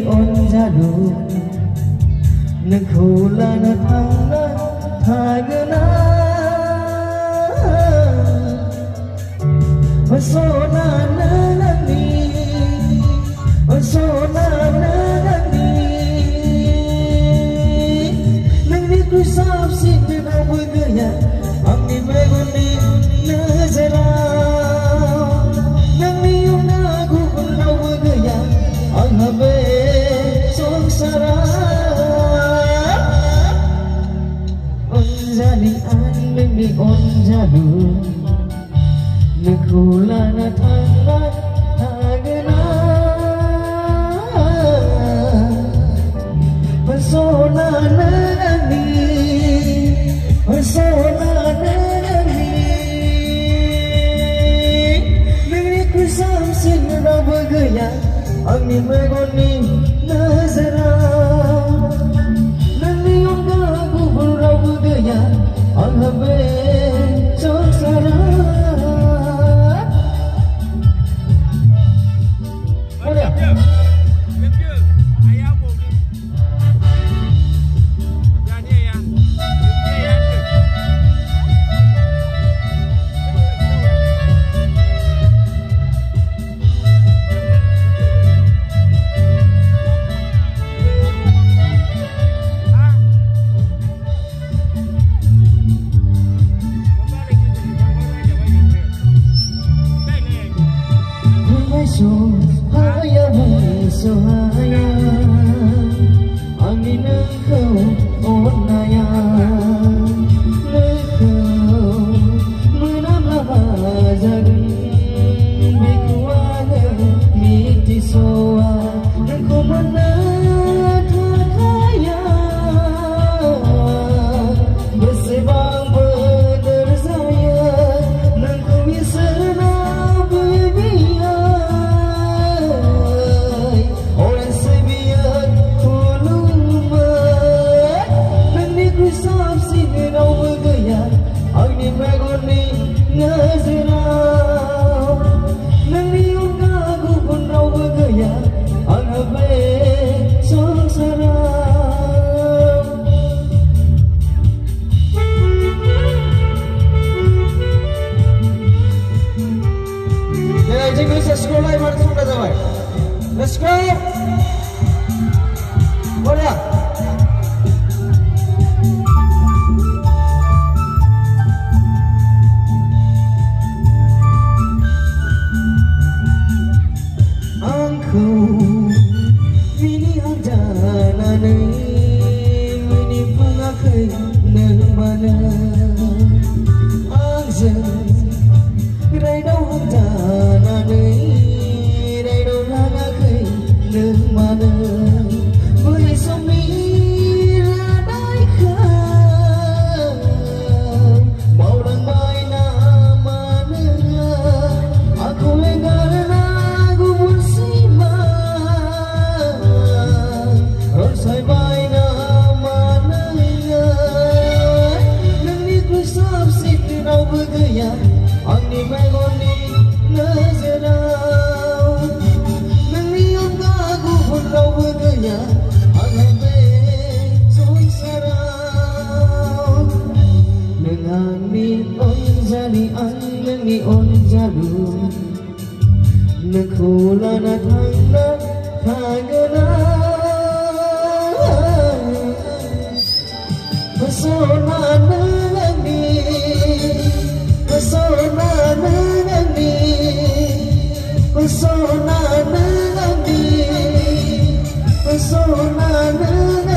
on jalu Nagkhula na thangna thagna Masona na nani Masona na nani Nangni kusap sin na budaya Amni meguni nazara Nangni yung nagukul na budaya Ang habe songsara Onjali an mimi onjalu Nagkhula na thangna thagna Masona na nani Masona na nani Nangni kusam sin na bagaya Angni megoni nazara Nangni yung nagubul na bagaya Ang habe songsara Sohaya angin engkau onaya engkau menambah jagung bikuana miti soa engkau menataya bersebang bener saya engkau bisa Agni megoni nazara Nangni yung nagubun raw bagaya Ang habe songsara Yeah, jingle sa school ay marasong na sabay. Let's go! Boleh Mini hajana mini bunga kay nagmana Angzen ray daw hajana ray daw laga kay nagmana Bulay sumira day ka Maulang may namana Ako ay garana Say bye na manaya Nangni kusap sit na bagaya Angni megoni nazara Nangni yung nagubul na bagaya Ang habe songsara Nangani onjali angni onjalu Nagkhula na thangna thagna Masona na nani Masona na nani Masona na nani Masona na